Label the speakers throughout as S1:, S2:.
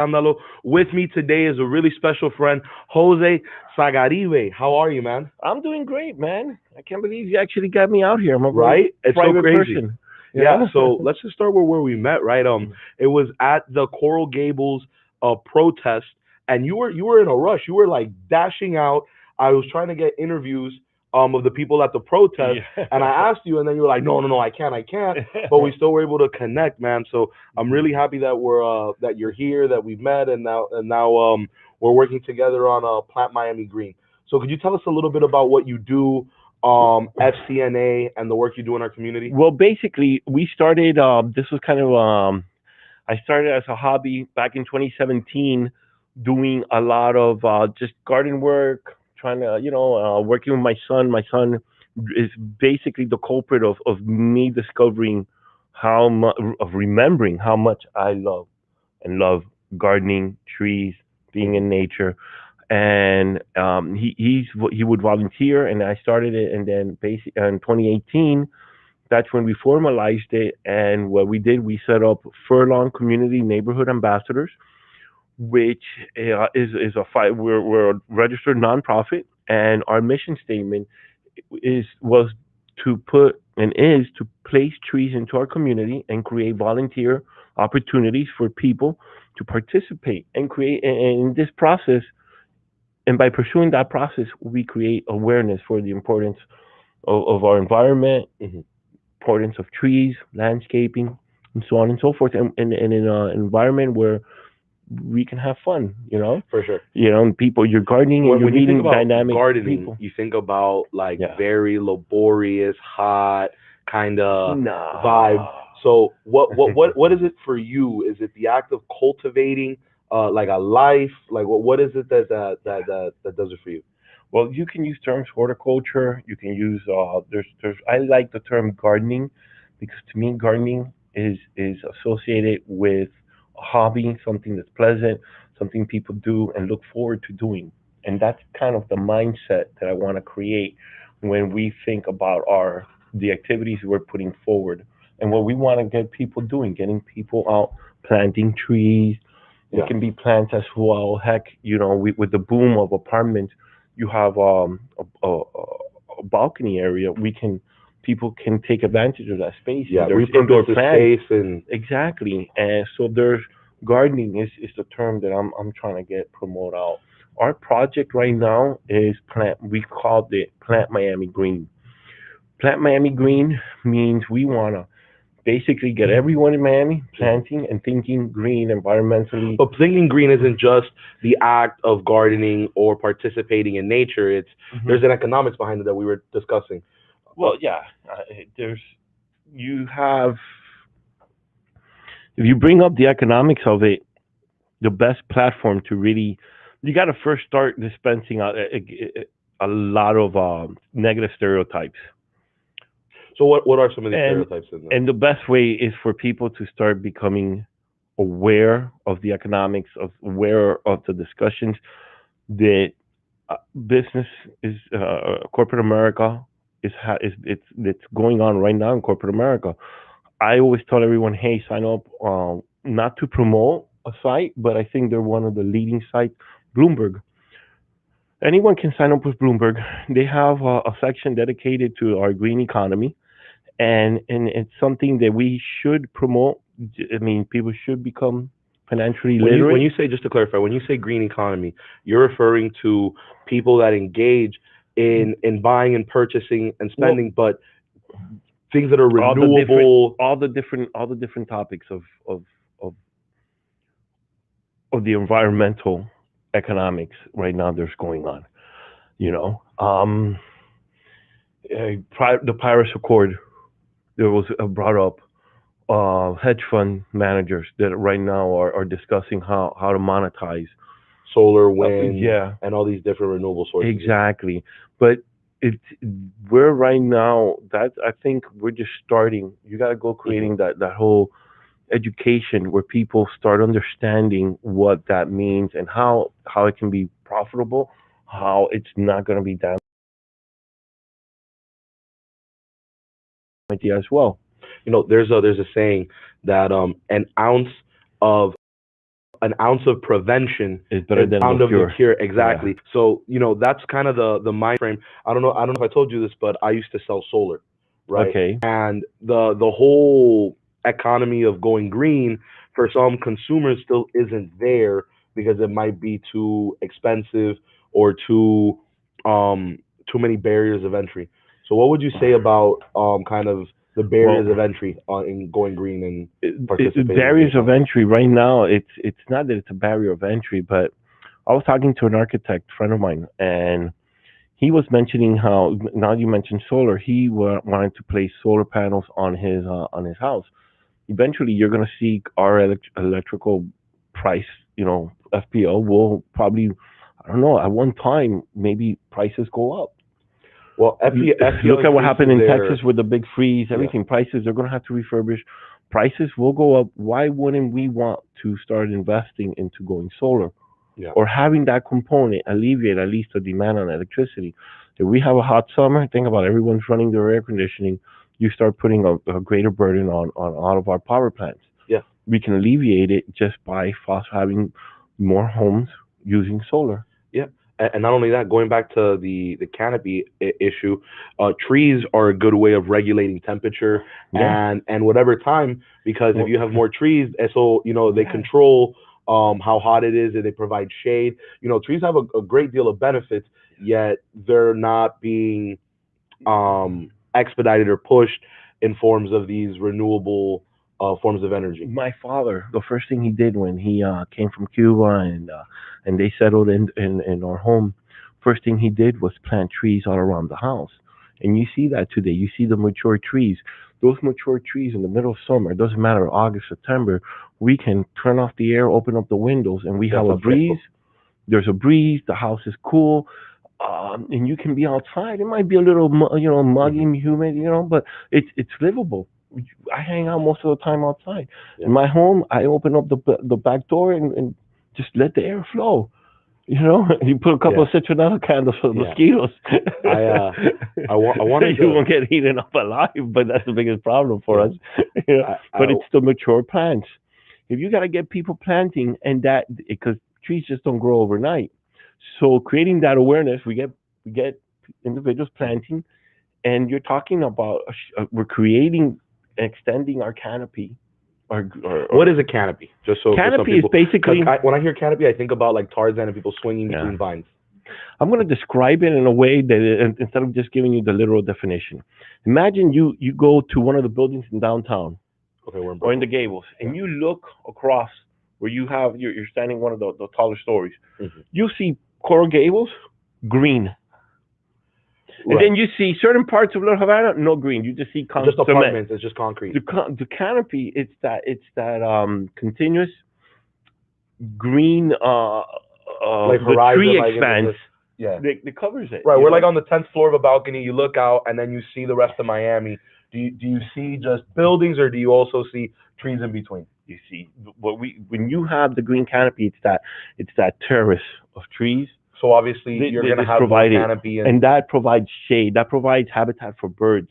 S1: Escandalo. With me today is a really special friend, Jose Sagarribay. How are you, man?
S2: I'm doing great, man. I can't believe you actually got me out here. I'm a very
S1: Right? It's so
S2: private
S1: crazy.
S2: person.
S1: Yeah,
S2: Yeah.
S1: so let's just start with where we met, right? It was at the Coral Gables protest, and you were in a rush. You were like dashing out. I was trying to get interviews of the people at the protest,
S2: Yeah.
S1: and I asked you, and then you were like, no, no, no, I can't. But we still were able to connect, man. So I'm really happy that we're that you're here, that we've met, and now we're working together on Plant Miami Green. So could you tell us a little bit about what you do, FCNA, and the work you do in our community?
S2: Well, basically, we started. This was kind of. I started as a hobby back in 2017, doing a lot of just garden work, trying to, working with my son. My son is basically the culprit of me discovering how much, of remembering how much I love gardening, trees, being
S1: Hmm.
S2: in nature. And he would volunteer, and I started it, and then basically in 2018, that's when we formalized it. And what we did, we set up Furlong Community Neighborhood Ambassadors, which is a five. We're a registered nonprofit, and our mission statement was to put and is to place trees into our community and create volunteer opportunities for people to participate and create in this process. And by pursuing that process, we create awareness for the importance of our environment,
S1: Hmm.
S2: importance of trees, landscaping, and so on and so forth, and in an environment where we can have fun,
S1: For sure.
S2: and people, you're gardening and
S1: when
S2: you're
S1: when you think
S2: meeting
S1: about
S2: dynamic
S1: gardening,
S2: people.
S1: you think about like
S2: Yeah.
S1: very laborious, hot kind of vibe.
S2: No.
S1: So what is it for you? Is it the act of cultivating like a life? Like what is it that does it for you?
S2: Well, you can use terms horticulture. You can use there's I like the term gardening because to me gardening is associated with a hobby, something that's pleasant, something people do and look forward to doing. And that's kind of the mindset that I want to create when we think about our the activities we're putting forward and what we want to get people doing, getting people out planting trees. It
S1: Yeah.
S2: can be plants as well. Heck, with the boom of apartments, you have a balcony area. People can take advantage of that space,
S1: Yeah,
S2: and there's
S1: repurpose
S2: indoor
S1: the
S2: plants.
S1: space and
S2: Exactly, and so there's gardening is the term that I'm trying to get promote out. Our project right now is plant. We called it Plant Miami Green. Plant Miami Green means we wanna basically get everyone in Miami
S1: Mhm.
S2: planting and thinking green environmentally.
S1: But thinking green isn't just the act of gardening or participating in nature. It's
S2: Mhm.
S1: there's an economics behind it that we were discussing. Uh,
S2: Well, yeah, there's you have if you bring up the economics of it, the best platform to really you got to first start dispensing out a lot of negative stereotypes,
S1: so what are some of these
S2: and
S1: stereotypes in there?
S2: and the best way is for people to start becoming aware of the economics, of aware of the discussions that business is corporate America is it's going on right now in corporate America. I always tell everyone, hey, sign up, not to promote a site, but I think they're one of the leading sites, Bloomberg. Anyone can sign up with Bloomberg. They have a section dedicated to our green economy, and it's something that we should promote. I mean, people should become financially
S1: When
S2: literate.
S1: you say, just to clarify, when you say green economy, you're referring to people that engage in buying and purchasing and
S2: Well,
S1: spending, but things that are
S2: all the different,
S1: renewable.
S2: all the different topics of of the environmental economics right now there's going on. You know, the Paris Accord there was brought up hedge fund managers that right now are discussing how to monetize.
S1: Solar, wind,
S2: Yeah,
S1: and all these different renewable sources. Yeah.
S2: exactly. But it's we're right now that I think we're just starting. You got to go
S1: Hmm.
S2: creating that whole education where people start understanding what that means and how it can be profitable, how it's not going to be damaging as well.
S1: There's a saying that an ounce of an ounce of prevention
S2: It's better
S1: is
S2: than the
S1: pound of the
S2: cure.
S1: cure.
S2: Yeah.
S1: Exactly. So that's kind of the mind frame. I don't know if I told you this, but I used to sell solar, right?
S2: Okay.
S1: And the whole economy of going green for some consumers still isn't there because it might be too expensive or um too many barriers of entry. So what would you say about kind of the
S2: Well,
S1: barriers of entry in going green and participating in
S2: barriers of
S1: green
S2: entry right now. It's not that it's a barrier of entry, but I was talking to an architect friend of mine, and he was mentioning how now you mentioned solar. He wanted to place solar panels on his house. Eventually, you're going to see our electrical price. FPO will probably, I don't know, at one time maybe prices go up.
S1: Well, FPL
S2: Look at what happened
S1: increases
S2: in
S1: their
S2: Texas with the big freeze.
S1: yeah
S2: Everything prices they're going to have to refurbish. Prices will go up. Why wouldn't we want to start investing into going solar
S1: yeah
S2: or having that component alleviate at least the demand on electricity? If we have a hot summer, think about it, everyone's running their air conditioning. You start putting a greater burden on all of our power plants.
S1: yeah
S2: We can alleviate it just by having more homes using solar.
S1: yeah. And not only that, going back to the canopy issue, trees are a good way of regulating temperature
S2: Yeah.
S1: and whatever time because if
S2: Well,
S1: you have more trees, so they
S2: yeah.
S1: control how hot it is and they provide shade. Trees have a great deal of benefits, yet they're not being expedited or pushed in forms of these renewable forms of energy.
S2: My father, the first thing he did when he came from Cuba and they settled in our home, first thing he did was plant trees all around the house. And you see that today. You see the mature trees. Those mature trees in the middle of summer, it doesn't matter, August, September, we can turn off the air, open up the windows, and we
S1: Ya
S2: have a
S1: está
S2: breeze.
S1: fresco.
S2: There's a breeze. The house is cool. And you can be outside. It might be a little, muggy
S1: Hmm.
S2: and humid, but it's livable. I hang out most of the time outside.
S1: Yeah.
S2: In my home, I open up the back door and just let the air flow. You put a couple
S1: Yeah.
S2: of citronella candles for the
S1: Yeah.
S2: mosquitoes.
S1: I uh I wanted
S2: You
S1: to
S2: won't get eaten up alive, but that's the biggest problem for
S1: yeah
S2: us. You know,
S1: I
S2: but it's the mature plants. If you got to get people planting, and that because trees just don't grow overnight, so creating that awareness, we get individuals planting, and you're talking about we're creating, extending our canopy,
S1: what
S2: or
S1: is a canopy? Just so for some
S2: canopy is
S1: people, because
S2: basically,
S1: when I hear canopy, I think about like Tarzan and people swinging
S2: yeah.
S1: between vines.
S2: I'm going to describe it in a way that instead of just giving you the literal definition. Imagine you go to one of the buildings in downtown
S1: Okay, we're in
S2: or in the
S1: Brooklyn.
S2: Gables,
S1: Yeah.
S2: and you look across where you're standing one of the taller stories.
S1: Hmm.
S2: You see Coral Gables, green, and
S1: Right.
S2: then you see certain parts of Little Havana, no green. You just see
S1: It's just
S2: cement.
S1: apartments. It's just concrete.
S2: The canopy, it's that continuous green.
S1: Like
S2: The
S1: horizon,
S2: tree
S1: like it's
S2: expanse
S1: just yeah.
S2: that covers it.
S1: Right. We're like on the 10th floor of a balcony. You look out and then you see the rest of Miami. Do you see just buildings or do you also see trees in between?
S2: You see, when you have the green canopy, it's that terrace of trees
S1: So obviously you're
S2: that
S1: gonna
S2: is
S1: have more
S2: provided,
S1: canopy and
S2: and that provides shade, that provides habitat for birds.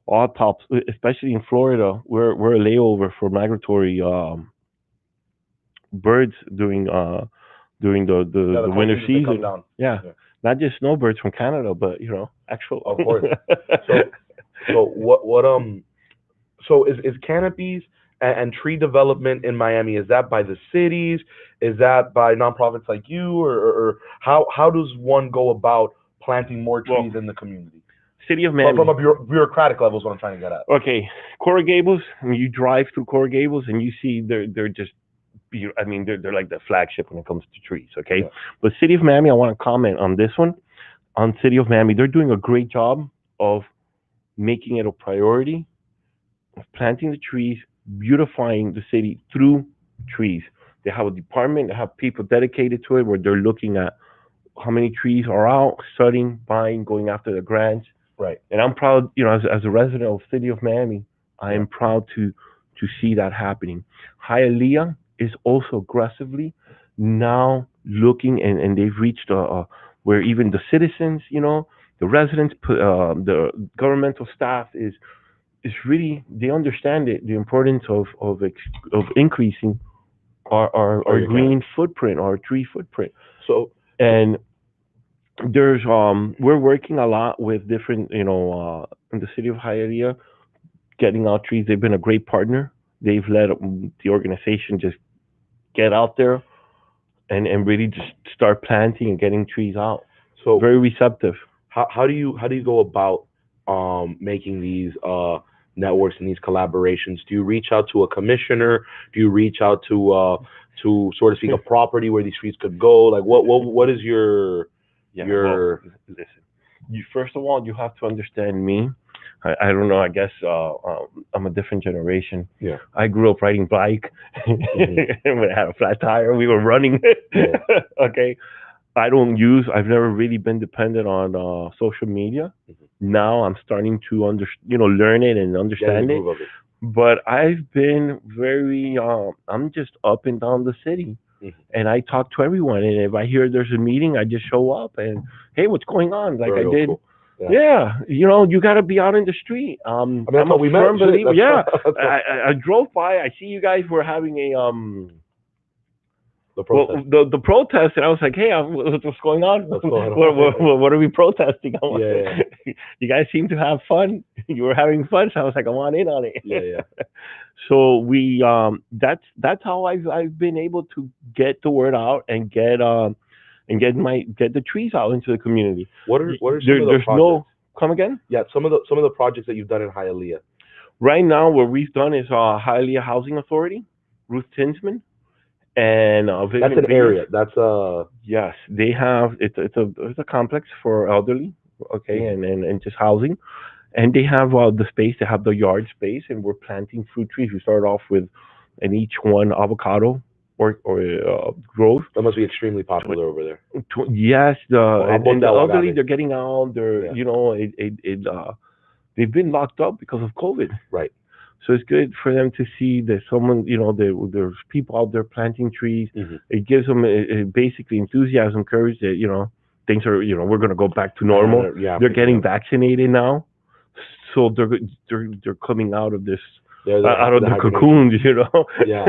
S2: All tops, especially in Florida, we're a layover for migratory birds during
S1: yeah,
S2: the
S1: the cold
S2: winter
S1: seasons they come
S2: season.
S1: down.
S2: Yeah,
S1: Yeah.
S2: not just snowbirds from Canada, but actual.
S1: Of course. So so is canopies and tree development in Miami, is that by the cities? Is that by nonprofits like you or how does one go about planting more
S2: Well,
S1: trees in the community?
S2: City of
S1: From
S2: Miami.
S1: a bureaucratic level is what I'm trying to get at.
S2: Okay, Coral Gables. When you drive through Coral Gables and you see they're just, I mean, they're like the flagship when it comes to trees. Okay,
S1: Yeah.
S2: but City of Miami, I want to comment on this one. On City of Miami, they're doing a great job of making it a priority of planting the trees, beautifying the city through trees. They have a department, they have people dedicated to it where they're looking at how many trees are out, studying, buying, going after the grants.
S1: Right.
S2: And I'm proud, as a resident of City of Miami, I
S1: Yeah.
S2: am proud to see that happening. Hialeah is also aggressively now looking, and they've reached where even the citizens, the residents, the governmental staff is really, they understand it, the importance of increasing our
S1: you can.
S2: green footprint, our tree footprint.
S1: So,
S2: And there's we're working a lot with different, in the city of Hialeah, getting out trees. They've been a great partner. They've let the organization just get out there and really just start planting and getting trees out.
S1: so
S2: Very receptive.
S1: how do you go about making these networks and these collaborations? Do you reach out to a commissioner? Do you reach out to sort of speak a property where these trees could go? Like what is
S2: Yeah, well,
S1: your
S2: listen. You first of all, you have to understand me. I don't know. I guess I'm a different generation.
S1: yeah.
S2: I grew up riding bike.
S1: Hmm.
S2: We had a flat tire. We were running.
S1: Yeah.
S2: Okay. I don't use. I've never really been dependent on social media.
S1: Hmm.
S2: Now I'm starting to learn it and
S1: Get in the
S2: understand it.
S1: groove of it.
S2: But I've been very. I'm just up and down the city,
S1: Hmm.
S2: and I talk to everyone. And if I hear there's a meeting, I just show up and hey, what's going on? Like I
S1: Very old
S2: did.
S1: school. Yeah.
S2: Yeah, you got to be out in the street.
S1: I mean, that's
S2: I'm
S1: how
S2: a
S1: we met.
S2: firm
S1: Shit.
S2: believer.
S1: That's
S2: Yeah,
S1: that's
S2: I drove by. I see you guys were having a
S1: the
S2: well,
S1: protest.
S2: the protest, and I was like, hey, what's going on?
S1: What's going
S2: what,
S1: on?
S2: what what are we protesting?
S1: Yeah, yeah,
S2: You guys seem to have fun. You were having fun, so I was like, I want in on
S1: yeah,
S2: it.
S1: yeah.
S2: So we that's how I've been able to get the word out and get the trees out into the community.
S1: What are some of the
S2: There's no
S1: projects?
S2: come again.
S1: Yeah, some of the projects that you've done in Hialeah.
S2: Right now, what we've done is Hialeah Housing Authority, Ruth Tinsman, and
S1: That's
S2: Vivian
S1: an
S2: Reyes.
S1: area. That's
S2: Yes, they have. It's a complex for elderly, okay,
S1: mhm.
S2: and just housing, and they have the space. They have the yard space, and we're planting fruit trees. We start off with, in each one avocado or growth.
S1: That must be extremely popular over there.
S2: Yes,
S1: Well, how about
S2: and the
S1: that
S2: elderly,
S1: agave?
S2: they're getting out. They're
S1: Yeah,
S2: they've been locked up because of COVID.
S1: right.
S2: So it's good for them to see that someone, there's people out there planting trees.
S1: Hmm.
S2: It gives them basically enthusiasm, courage that, things are, we're going to go back to normal.
S1: Yeah,
S2: They're
S1: picking
S2: getting
S1: up.
S2: vaccinated now. So they're coming out of this,
S1: They're
S2: out of
S1: the
S2: the
S1: hibernation.
S2: cocoons.
S1: Yeah,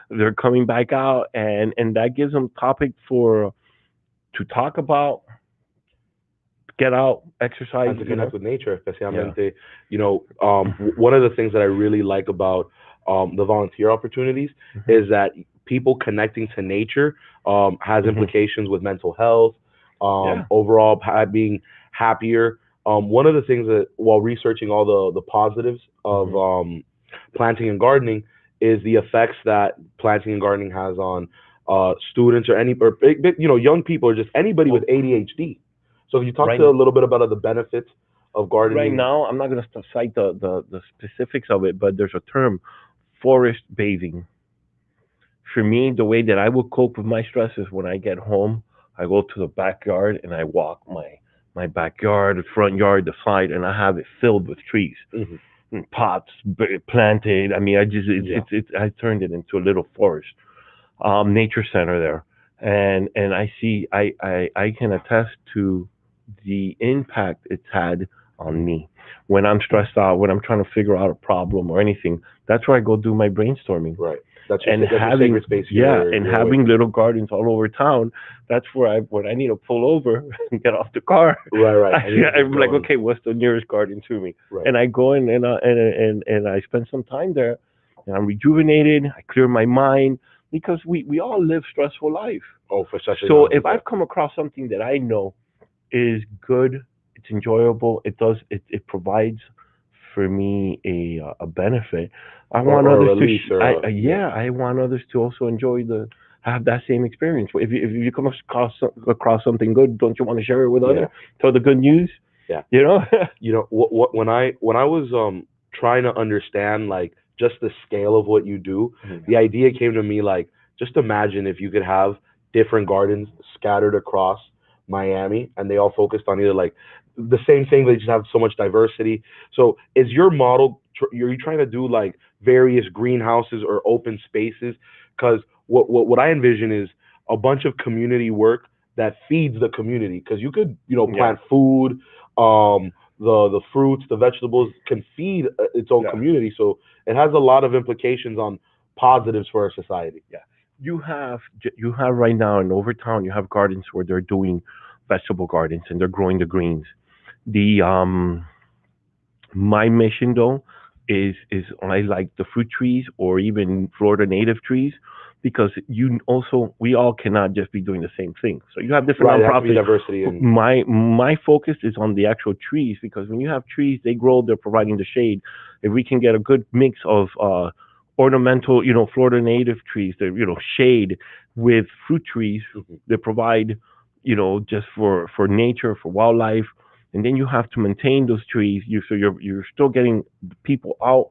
S2: They're coming back out and that gives them topic to talk about, get out, exercise,
S1: and to connect with nature,
S2: Yeah.
S1: especialmente, one of the things that I really like about the volunteer opportunities
S2: Hmm.
S1: is that people connecting to nature has
S2: Hmm.
S1: implications with mental health,
S2: Yeah.
S1: overall being happier. One of the things that, while researching all the positives of
S2: Hmm.
S1: planting and gardening, is the effects that planting and gardening has on students or young people or just anybody with
S2: Well,
S1: ADHD. So can you talk
S2: right
S1: to a little bit about the benefits of
S2: right
S1: gardening?
S2: now, I'm not going to cite the specifics of it, but there's a term, forest bathing. For me, the way that I would cope with my stress is when I get home, I go to the backyard and I walk my backyard, the front yard, the side, and I have it filled with trees
S1: Hmm.
S2: and pots planted. I mean, I just
S1: Yeah,
S2: I turned it into a little forest, nature center there, and I see I can attest to the impact it's had on me when I'm stressed out, when I'm trying to figure out a problem or anything. That's where I go do my brainstorming.
S1: right. That's your
S2: And
S1: that's your sacred
S2: having
S1: space.
S2: yeah, and
S1: You're away
S2: having
S1: from.
S2: little gardens all over town, that's where I when I need to pull over and get off the car.
S1: Right, right. And you just
S2: I'm like,
S1: go and
S2: okay, what's the nearest garden to me?
S1: right.
S2: And I go in and I spend some time there, and I'm rejuvenated. I clear my mind because we all live stressful life.
S1: Oh, for such a
S2: So
S1: young
S2: if
S1: yeah.
S2: I've come across something that I know is good, it's enjoyable, it provides for me a benefit. I want
S1: Or a
S2: others to
S1: release or a yeah.
S2: yeah, I want others to also enjoy the have that same experience. If you come across something good, don't you want to share it with
S1: Yeah,
S2: others? Tell the good news,
S1: yeah.
S2: you know?
S1: What when I was trying to understand like just the scale of what you do,
S2: Mhm.
S1: the idea came to me like just imagine if you could have different gardens scattered across Miami and they all focused on either like the same thing, they just have so much diversity. So is your model are you trying to do like various greenhouses or open spaces? Because what I envision is a bunch of community work that feeds the community, because you could
S2: Yeah,
S1: plant food, the fruits, the vegetables can feed its own
S2: yeah.
S1: community. So it has a lot of implications on positives for our society.
S2: Yeah. you have right now in Overtown, you have gardens where they're doing vegetable gardens and they're growing the greens. The My mission though is I like the fruit trees or even Florida native trees because you also we all cannot just be doing the same thing. So you have different
S1: Right, it has to be
S2: nonprofits.
S1: diversity and
S2: My focus is on the actual trees because when you have trees, they grow, they're providing the shade. If we can get a good mix of ornamental, Florida native trees, that shade with fruit trees
S1: mhm.
S2: that provide, just for nature, for wildlife, and then you have to maintain those trees. You're still getting people out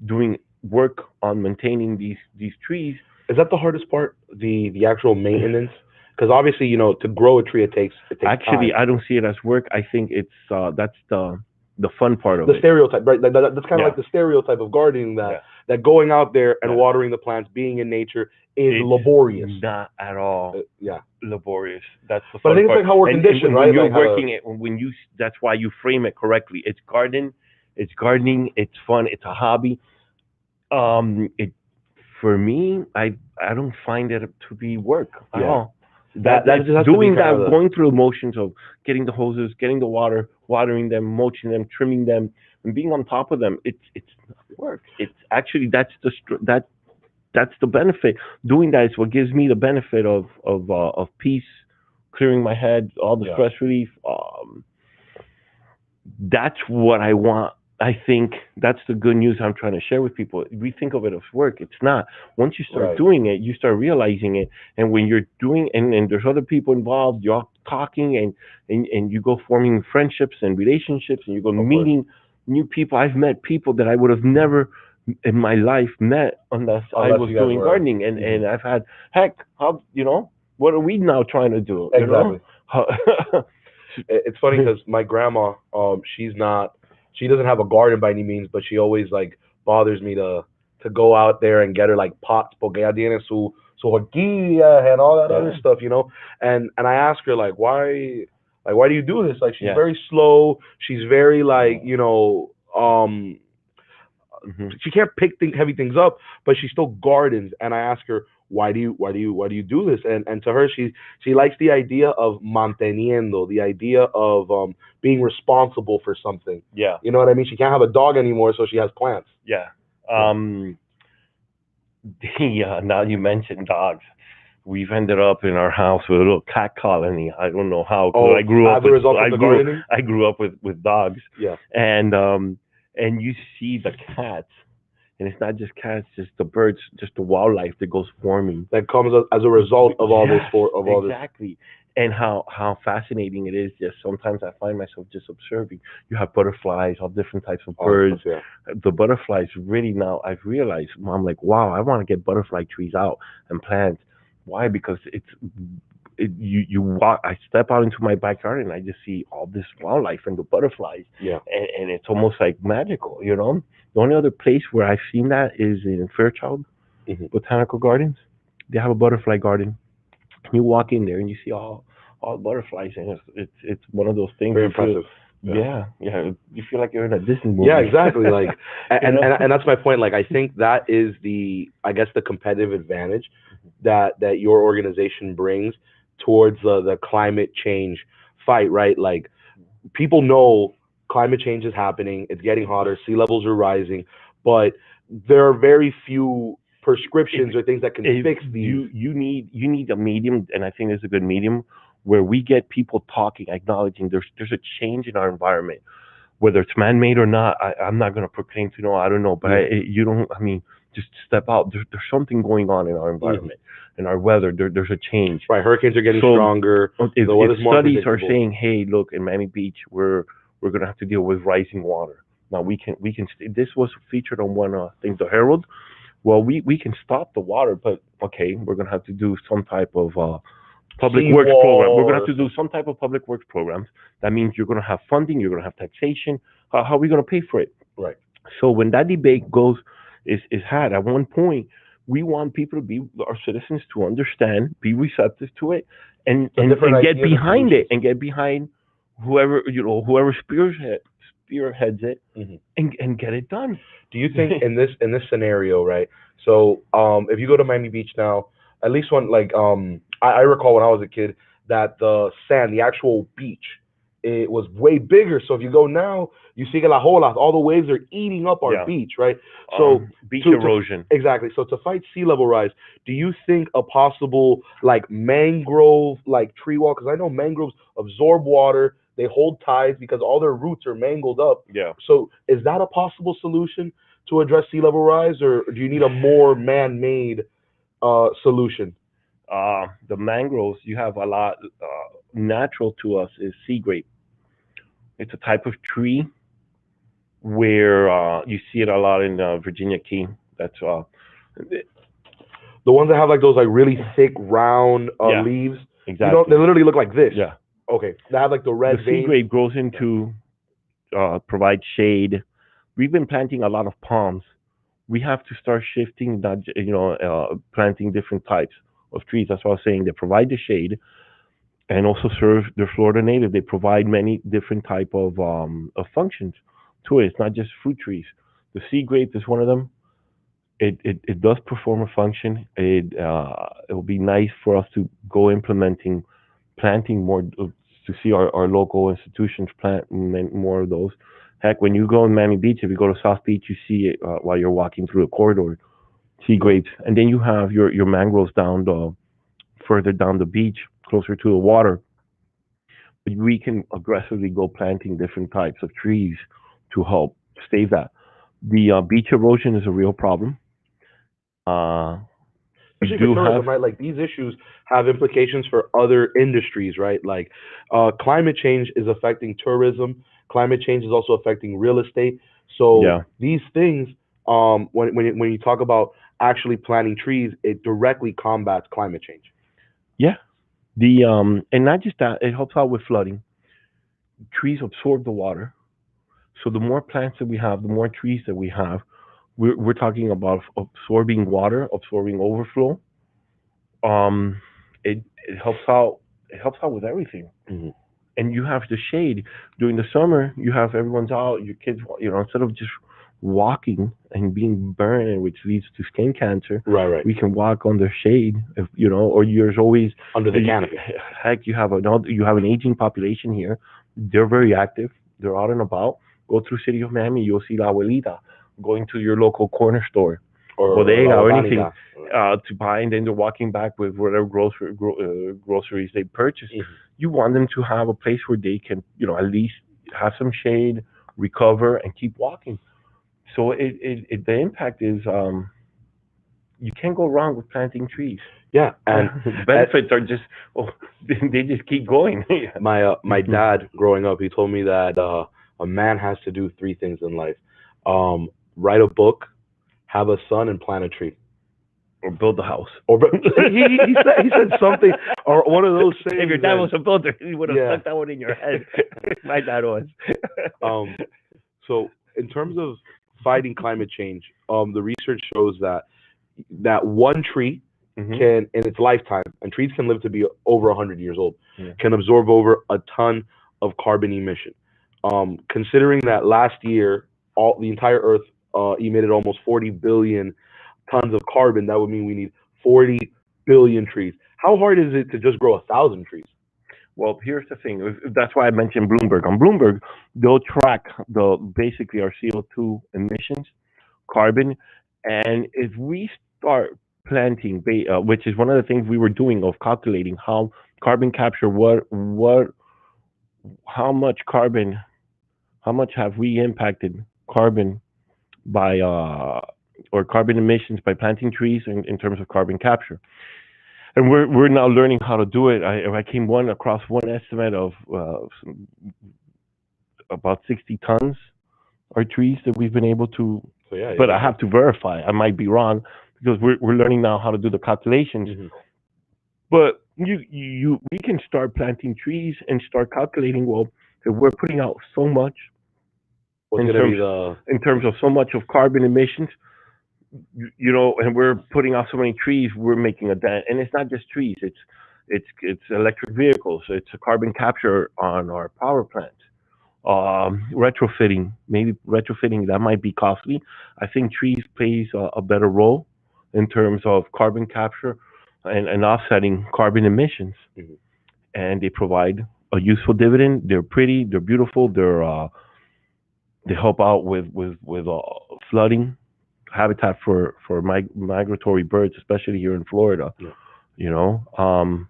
S2: doing work on maintaining these trees.
S1: Is that the hardest part? The actual maintenance? Because obviously, to grow a tree, it takes
S2: Actually,
S1: time.
S2: I don't see it as work. I think it's that's the fun part of
S1: The
S2: it.
S1: stereotype, right? That's kind of
S2: Yeah,
S1: like the stereotype of gardening
S2: yeah,
S1: that going out there and
S2: yeah.
S1: watering the plants, being in nature, is
S2: It's
S1: laborious.
S2: not at all
S1: Yeah,
S2: laborious. That's the
S1: but I
S2: fun
S1: think it's
S2: part.
S1: like how we're
S2: And
S1: conditioned,
S2: when
S1: right?
S2: you're
S1: Like how to.
S2: working it, that's why you frame it correctly. It's gardening. It's fun. It's a hobby. It For me, I don't find it to be work at
S1: Yeah,
S2: all. That
S1: that
S2: it's
S1: just has to be
S2: doing
S1: kind of
S2: that,
S1: the.
S2: going through the motions of getting the hoses, getting the water, watering them, mulching them, trimming them, and being on top of them. It's not work. It's actually that's the benefit. Doing that is what gives me the benefit of peace, clearing my head, all the
S1: Yeah,
S2: stress relief. That's what I want. I think that's the good news I'm trying to share with people. We think of it as work. It's not. Once you start
S1: right.
S2: doing it, you start realizing it. And when you're doing, and there's other people involved, you're talking and you go forming friendships and relationships and you go
S1: Of course.
S2: meeting new people. I've met people that I would have never in my life met unless I
S1: Unless
S2: was
S1: you guys
S2: doing
S1: were.
S2: gardening.
S1: Hmm.
S2: And I've had, heck, what are we now trying to do?
S1: Exactly.
S2: How,
S1: It's funny because my grandma, she doesn't have a garden by any means, but she always like bothers me to go out there and get her like pots, porque ella tiene su horquilla and all that other
S2: yeah,
S1: stuff, And I ask her like why do you do this? Like she's
S2: yeah.
S1: very slow, she's very like
S2: Hmm.
S1: she can't pick heavy things up, but she still gardens. And I ask her, why do you do this? And to her, she likes the idea of manteniendo, the idea of being responsible for something.
S2: Yeah,
S1: You know what I mean? She can't have a dog anymore, so she has plants.
S2: yeah.
S1: Yeah.
S2: Um, now you mentioned dogs. We've ended up in our house with a little cat colony. I don't know how because
S1: Oh, as a result of the gardening.
S2: I grew up with dogs,
S1: Yeah,
S2: and you see the cats, and it's not just cats, just the birds, just the wildlife that goes forming.
S1: that comes as a result of all this
S2: Yes,
S1: for of all this.
S2: exactly. And how fascinating it is. Just sometimes I find myself just observing. You have butterflies, all different types of
S1: All this
S2: birds.
S1: stuff. Yeah.
S2: The butterflies really now I've realized. I'm like, wow, I want to get butterfly trees out and plants. Why? Because you walk. I step out into my backyard and I just see all this wildlife and the butterflies,
S1: Yeah.
S2: and it's almost like magical. The only other place where I've seen that is in Fairchild
S1: Hmm.
S2: Botanical Gardens. They have a butterfly garden. You walk in there and you see all butterflies, and it's one of those things
S1: Very
S2: you feel,
S1: impressive. Yeah.
S2: yeah, you feel like you're in a Disney
S1: Yeah,
S2: movie.
S1: exactly. Like,
S2: you
S1: and,
S2: know?
S1: and and that's my point. Like, I think that is I guess, the competitive advantage that your organization brings towards the climate change fight, right? Like, people know climate change is happening. It's getting hotter. Sea levels are rising, but there are very few
S2: If
S1: prescriptions or things that can
S2: if
S1: fix these.
S2: you need a medium, and I think there's a good medium where we get people talking, acknowledging there's a change in our environment, whether it's man-made or not. I'm not going to proclaim to know. I don't know, but
S1: Yeah.
S2: you don't. I mean, just step out. There's something going on in our
S1: Hmm.
S2: environment, in our weather. There's a change.
S1: Right. Hurricanes are getting
S2: So
S1: stronger. The
S2: if
S1: weather's more
S2: studies are
S1: unpredictable.
S2: saying, hey, look, in Miami Beach, we're going to have to deal with rising water. Now this was featured on one thing, the Herald. Well, we can stop the water, but okay, we're going to have to do some type of public works program. We're going to
S1: Seawall
S2: have to
S1: or
S2: do some type of public works programs. That means you're going to have funding, you're going to have taxation. How are we going to pay for it?
S1: right.
S2: So when that debate is had at one point, we want people to be our citizens to understand, be receptive to it, and
S1: So different
S2: and get
S1: ideas and
S2: behind it,
S1: solutions.
S2: and get behind whoever spearheads it,
S1: Hmm.
S2: and get it done.
S1: Do you think in this scenario, right? So, if you go to Miami Beach now, at least when like I recall when I was a kid that the sand, the actual beach, it was way bigger. So if you go now, you see la holas, all the waves are eating up our
S2: Yeah.
S1: beach, right? So
S2: Beach
S1: to
S2: erosion.
S1: exactly. So to fight sea level rise, do you think a possible like mangrove like tree wall? Because I know mangroves absorb water, they hold tides because all their roots are mangled up.
S2: Yeah.
S1: So is that a possible solution to address sea level rise, or do you need a more man-made solution?
S2: The mangroves, you have a lot natural to us is sea grape. It's a type of tree where you see it a lot in Virginia Key. That's
S1: The ones that have like those like really thick round
S2: yeah,
S1: leaves. You know,
S2: exactly.
S1: they literally look like this.
S2: Yeah,
S1: Okay, they have like the
S2: the
S1: red
S2: sea
S1: veins.
S2: grape grows into provide shade. We've been planting a lot of palms. We have to start shifting, not planting different types of trees. That's what I was saying. They provide the shade and also serve. They're Florida native. They provide many different type of functions to it. It's not just fruit trees. The sea grape is one of them. It does perform a function. It will be nice for us to go implementing planting more to see our local institutions plant more of those. Heck, when you go in Miami Beach, if you go to South Beach, you see it while you're walking through a corridor, sea grapes, and then you have your mangroves down the further down the beach, closer to the water. But we can aggressively go planting different types of trees to help stave that. The beach erosion is a real problem. Uh, we
S1: Especially for
S2: do have
S1: tourism, right? Like these issues have implications for other industries, right? Like climate change is affecting tourism. Climate change is also affecting real estate. So
S2: yeah,
S1: these things, when you talk about actually planting trees, it directly combats climate change.
S2: yeah. The and not just that, it helps out with flooding. Trees absorb the water, so the more plants that we have, the more trees that we have. We're talking about absorbing water, absorbing overflow. Um, it helps out. It helps out with everything.
S1: Hmm.
S2: And you have the shade during the summer. You have everyone's out. Your kids, instead of just walking and being burned, which leads to skin cancer,
S1: Right, right.
S2: we can walk under shade. If or there's always
S1: Under the canopy.
S2: heck, you have an aging population here. They're very active. They're out and about. Go through City of Miami, you'll see La Abuelita going to your local corner store,
S1: Or
S2: bodega,
S1: la
S2: or anything
S1: botanica.
S2: to buy, and then they're walking back with whatever groceries they purchased.
S1: Mhm.
S2: You want them to have a place where they can, at least have some shade, recover, and keep walking. So the impact is you can't go wrong with planting trees.
S1: Yeah, and
S2: The
S1: uh,
S2: benefits are just oh, they just keep going.
S1: my dad growing up, he told me that a man has to do three things in life: write a book, have a son, and plant a tree.
S2: Or build a house.
S1: Or he said something or one of those
S2: If your
S1: sayings.
S2: dad
S1: And
S2: was a builder, he would have
S1: yeah.
S2: stuck that one in your head. My dad was.
S1: um, so in terms of fighting climate change, the research shows that one tree
S2: Hmm.
S1: can, in its lifetime, and trees can live to be over 100 years old,
S2: Yeah.
S1: can absorb over a ton of carbon emission. Considering that last year, the entire Earth emitted almost 40 billion tons of carbon, that would mean we need 40 billion trees. How hard is it to just grow 1,000 trees?
S2: Well, here's the thing. That's why I mentioned Bloomberg. On Bloomberg, they'll track the basically our CO2 emissions, carbon, and if we start planting, which is one of the things we were doing of calculating how carbon capture, how much carbon, how much have we impacted carbon by or carbon emissions by planting trees in terms of carbon capture. And we're now learning how to do it. I came across one estimate of about 60 tons are trees that we've been able to,
S1: So yeah,
S2: but I have to verify. I might be wrong because we're learning now how to do the calculations.
S1: hmm
S2: But we can start planting trees and start calculating. Well, if we're putting out so much
S1: what's
S2: in
S1: gonna be
S2: terms
S1: the
S2: in terms of so much of carbon emissions, and we're putting out so many trees, we're making a dent. And it's not just trees; it's electric vehicles. It's a carbon capture on our power plants. Retrofitting, maybe retrofitting that might be costly. I think trees plays a better role in terms of carbon capture. and offsetting carbon emissions,
S1: Mhm.
S2: and they provide a useful dividend. They're pretty, they're beautiful, they help out with flooding, habitat for migratory birds, especially here in Florida.
S1: Yeah.
S2: You know,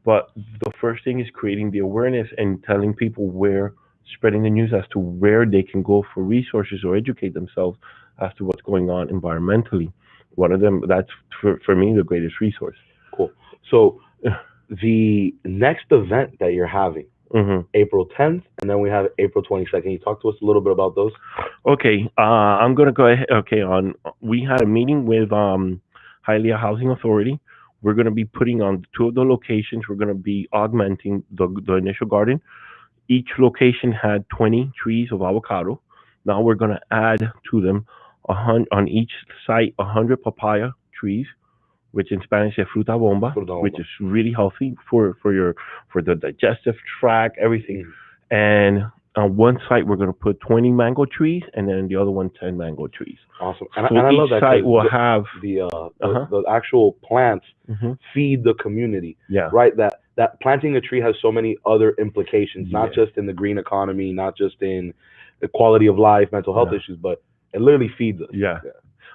S2: but the first thing is creating the awareness and telling people where, spreading the news as to where they can go for resources or educate themselves as to what's going on environmentally. One of them, that's for me the greatest resource.
S1: Cool. So the next event that you're having,
S2: hmm
S1: April 10th, and then we have April 22nd. Can you talk to us a little bit about those?
S2: Okay, I'm gonna go ahead. Okay, we had a meeting with Hialeah Housing Authority. We're gonna be putting on two of the locations. We're gonna be augmenting the initial garden. Each location had 20 trees of avocado. Now we're gonna add to them on each site 100 papaya trees, which in Spanish is fruta bomba,
S1: Fruta
S2: which
S1: bomba.
S2: is really healthy for the digestive tract, everything.
S1: Mhm.
S2: And on one site we're going to put 20 mango trees, and then the other one 10 mango trees.
S1: Awesome.
S2: So
S1: And I
S2: each
S1: love that
S2: site
S1: because
S2: will have
S1: the
S2: uh huh
S1: the actual plants
S2: hmm
S1: feed the community,
S2: yeah
S1: right? That planting a tree has so many other implications, not
S2: yeah
S1: just in the green economy, not just in the quality of life, mental health
S2: yeah
S1: issues, but it literally feeds us.
S2: yeah
S1: Yeah.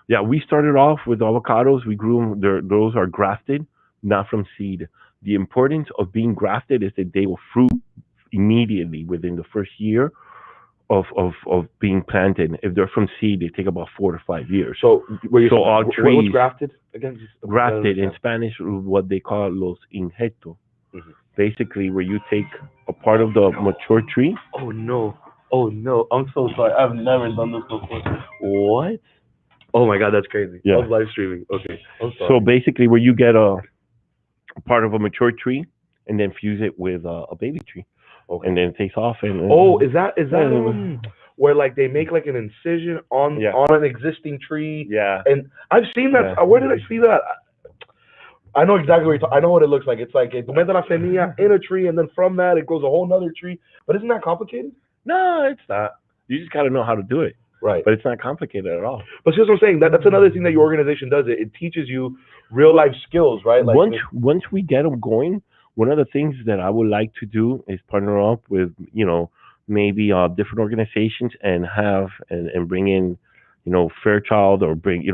S2: yeah. We started off with avocados. We grew them. Those are grafted, not from seed. The importance of being grafted is that they will fruit immediately within the first year of being planted. If they're from seed, they take about 4 to 5 years.
S1: So were you
S2: So all
S1: what's
S2: trees
S1: grafted again? Just I'm trying to
S2: grafted in
S1: understand.
S2: Spanish, what they call los injertos.
S1: Mhm.
S2: Basically, where you take a part of the mature tree.
S1: Oh no. Oh no. I'm so sorry. I've never done this before. What? Oh my god, that's crazy. I
S2: Yeah.
S1: was live streaming. Okay. I'm
S2: So
S1: sorry.
S2: basically, where you get a part of a mature tree and then fuse it with a baby tree,
S1: Okay.
S2: and then it takes off
S1: Oh, is that
S2: and
S1: where like they make like an incision
S2: yeah,
S1: on an existing tree,
S2: yeah,
S1: and I've seen that.
S2: yeah.
S1: Where did I see that? I know exactly what you're talking. I know what it looks like. It's like tu metes la semilla in a tree, and then from that it grows a whole nother tree. But isn't that complicated?
S2: No, it's not. You just got to know how to do it,
S1: Right.
S2: but it's not complicated at all.
S1: But see what I'm saying? That's another thing that your organization does. It teaches you real life skills, right? Like
S2: Once we get them going, one of the things that I would like to do is partner up with maybe different organizations and have and bring in Fairchild, or bring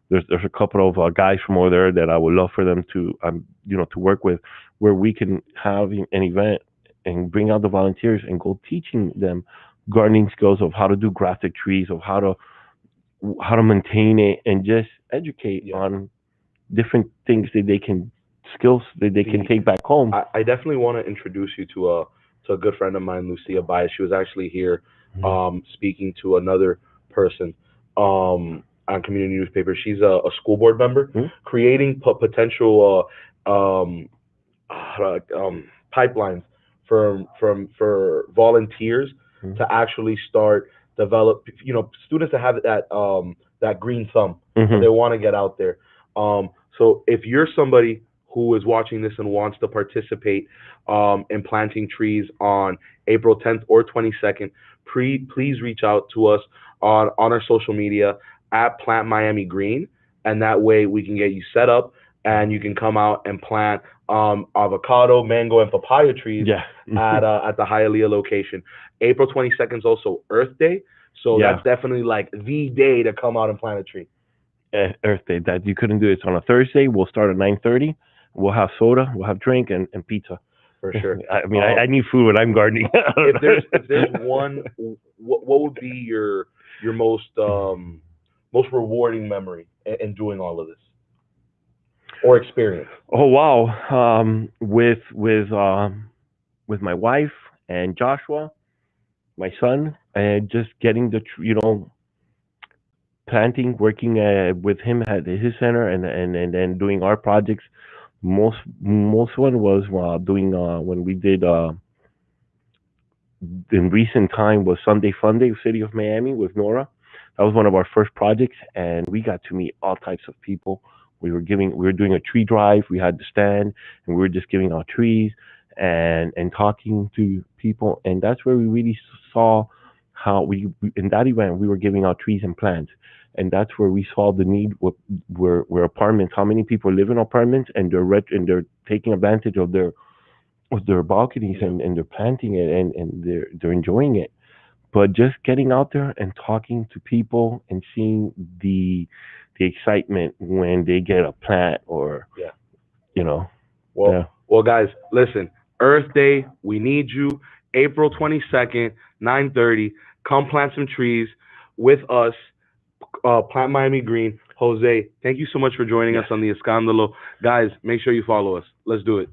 S2: there's a couple of guys from over there that I would love for them to to work with, where we can have an event and bring out the volunteers and go teaching them gardening skills of how to do grafted trees, of how to maintain it, and just educate
S1: yeah.
S2: on different things that they can skills that they can
S1: The
S2: take back home.
S1: I definitely want to introduce you to a good friend of mine, Lucia Baez. She was actually here
S2: Mhm.
S1: speaking to another person on community newspaper. She's a school board member,
S2: Mhm.
S1: creating potential pipelines for volunteers
S2: Mhm.
S1: to actually start develop students that have that green thumb that they
S2: Mhm.
S1: want to get out there. So if you're somebody who is watching this and wants to participate in planting trees on April 10th or 22nd, please reach out to us on our social media at Plant Miami Green, and that way we can get you set up and you can come out and plant avocado, mango, and papaya trees
S2: Yeah.
S1: at the Hialeah location. April 22nd is also Earth Day, so
S2: Yeah.
S1: that's definitely like the day to come out and plant a tree.
S2: Earth Day. That you couldn't do it. It's on a Thursday. We'll start at 9:30. We'll have soda. We'll have drink and pizza.
S1: For sure.
S2: I mean, I need food when I'm gardening.
S1: If there's one, what would be your most rewarding memory in doing all of this or experience?
S2: Oh wow. With my wife and Joshua, my son, and just getting planting, working with him at his center, and then doing our projects. Most one was doing when we did in recent time was Sunday Fun Day, City of Miami with Nora. That was one of our first projects, and we got to meet all types of people. We were doing a tree drive. We had the stand, and we were just giving out trees and talking to people, and that's where we really saw how in that event we were giving out trees and plants, and that's where we saw the need. Where apartments, how many people live in apartments, and they're taking advantage of their balconies, and they're planting it, and they're enjoying it. But just getting out there and talking to people and seeing the excitement when they get a plant, or
S1: Yeah.
S2: you know,
S1: Well,
S2: yeah,
S1: well, guys, listen. Earth Day, we need you. April 22nd, 9:30. Come plant some trees with us. Plant Miami Green. Jose, thank you so much for joining us
S2: yes.
S1: on the Escandalo. Guys, make sure you follow us. Let's do it.